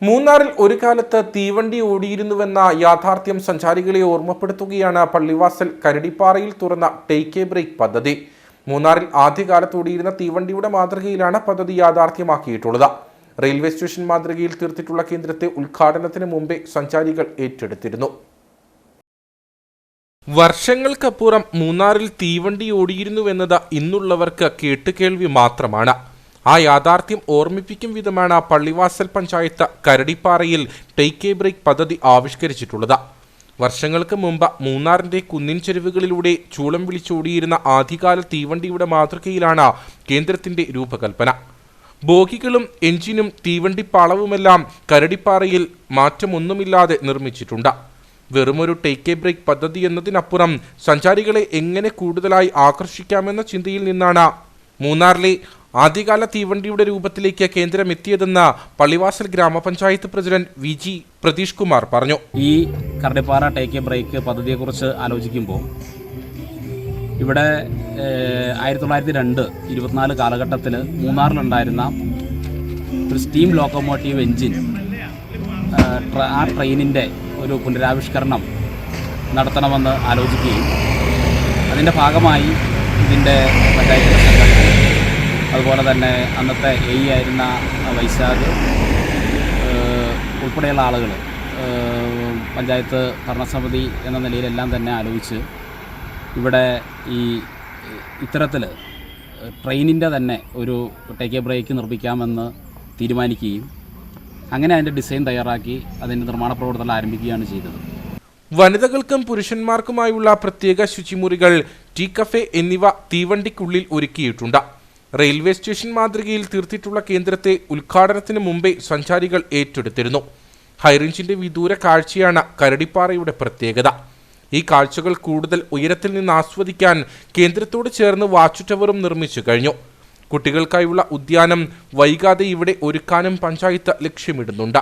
മൂന്നാറിൽ ഒരു കാലത്ത് തീവണ്ടി ഓടിയിരുന്നുവെന്ന യാഥാർത്ഥ്യം സഞ്ചാരികളെ ഓർമ്മപ്പെടുത്തുകയാണ് പള്ളിവാസൽ കരടിപ്പാറയിൽ തുറന്ന ടേക്ക് എ ബ്രേക്ക് പദ്ധതി. മൂന്നാറിൽ ആദ്യകാലത്ത് ഓടിയിരുന്ന തീവണ്ടിയുടെ മാതൃകയിലാണ് പദ്ധതി യാഥാർത്ഥ്യമാക്കിയിട്ടുള്ളത്. റെയിൽവേ സ്റ്റേഷൻ മാതൃകയിൽ തീർത്തിട്ടുള്ള കേന്ദ്രത്തെ ഉദ്ഘാടനത്തിന് മുമ്പേ സഞ്ചാരികൾ ഏറ്റെടുത്തിരുന്നു. വർഷങ്ങൾക്കപ്പുറം മൂന്നാറിൽ തീവണ്ടി ഓടിയിരുന്നുവെന്നത് ഇന്നുള്ളവർക്ക് കേട്ടുകേൾവി മാത്രമാണ്. ആ യാഥാർത്ഥ്യം ഓർമ്മിപ്പിക്കും വിധമാണ് പള്ളിവാസൽ പഞ്ചായത്ത് കരടിപ്പാറയിൽ ടേക്ക് എ ബ്രേക്ക് പദ്ധതി ആവിഷ്കരിച്ചിട്ടുള്ളത്. വർഷങ്ങൾക്ക് മുമ്പ് മൂന്നാറിന്റെ കുന്നിൻ ചെരുവുകളിലൂടെ ചൂളം വിളിച്ചോടിയിരുന്ന ആദ്യകാല തീവണ്ടിയുടെ മാതൃകയിലാണ് കേന്ദ്രത്തിന്റെ രൂപകൽപ്പന. ബോഗികളും എഞ്ചിനും തീവണ്ടിപ്പാളവുമെല്ലാം കരടിപ്പാറയിൽ മാറ്റമൊന്നുമില്ലാതെ നിർമ്മിച്ചിട്ടുണ്ട്. വെറുമൊരു ടേക്ക് എ ബ്രേക്ക് പദ്ധതി എന്നതിനപ്പുറം സഞ്ചാരികളെ എങ്ങനെ കൂടുതലായി ആകർഷിക്കാമെന്ന ചിന്തയിൽ നിന്നാണ് മൂന്നാറിലെ ആദ്യകാല തീവണ്ടിയുടെ രൂപത്തിലേക്ക് കേന്ദ്രം എത്തിയതെന്ന് പള്ളിവാസൽ ഗ്രാമപഞ്ചായത്ത് പ്രസിഡന്റ് VG പ്രതീഷ് കുമാർ പറഞ്ഞു. ഈ കരടിപ്പാറ ടേക്ക് എ ബ്രേക്ക് പദ്ധതിയെക്കുറിച്ച് ആലോചിക്കുമ്പോൾ ഇവിടെ 1902-24 കാലഘട്ടത്തിൽ മൂന്നാറിലുണ്ടായിരുന്ന ഒരു സ്റ്റീം ലോക്കോമോട്ടീവ് എൻജിൻ, ആ ട്രെയിനിൻ്റെ ഒരു പുനരാവിഷ്കരണം നടത്തണമെന്ന് ആലോചിക്കുകയും അതിൻ്റെ ഭാഗമായി ഇതിൻ്റെ പഞ്ചായത്ത് സംഘടന, അതുപോലെ തന്നെ അന്നത്തെ AE ആയിരുന്ന വൈശാഖ് ഉൾപ്പെടെയുള്ള ആളുകൾ പഞ്ചായത്ത് ഭരണസമിതി എന്ന നിലയിലെല്ലാം തന്നെ ആലോചിച്ച് ഇവിടെ ഇത്തരത്തിൽ ട്രെയിനിൻ്റെ തന്നെ ഒരു ടേക്ക് എ ബ്രേക്ക് നിർമ്മിക്കാമെന്ന് തീരുമാനിക്കുകയും അങ്ങനെ അതിൻ്റെ ഡിസൈൻ തയ്യാറാക്കി അതിൻ്റെ നിർമ്മാണ പ്രവർത്തനം ആരംഭിക്കുകയാണ് ചെയ്തത്. വനിതകൾക്കും പുരുഷന്മാർക്കുമായുള്ള പ്രത്യേക ശുചിമുറികൾ, ടീ കഫേ എന്നിവ തീവണ്ടിക്കുള്ളിൽ ഒരുക്കിയിട്ടുണ്ട്. റെയിൽവേ സ്റ്റേഷൻ മാതൃകയിൽ തീർത്തിട്ടുള്ള കേന്ദ്രത്തെ ഉദ്ഘാടനത്തിന് മുമ്പേ സഞ്ചാരികൾ ഏറ്റെടുത്തിരുന്നു. ഹൈറേഞ്ചിന്റെ വിദൂര കാഴ്ചയാണ് കരടിപ്പാറയുടെ പ്രത്യേകത. ഈ കാഴ്ചകൾ കൂടുതൽ ഉയരത്തിൽ നിന്ന് ആസ്വദിക്കാൻ കേന്ദ്രത്തോട് ചേർന്ന് വാച്ച് ടവറും നിർമ്മിച്ചു കഴിഞ്ഞു. കുട്ടികൾക്കായുള്ള ഉദ്യാനം വൈകാതെ ഇവിടെ ഒരുക്കാനും പഞ്ചായത്ത് ലക്ഷ്യമിടുന്നുണ്ട്.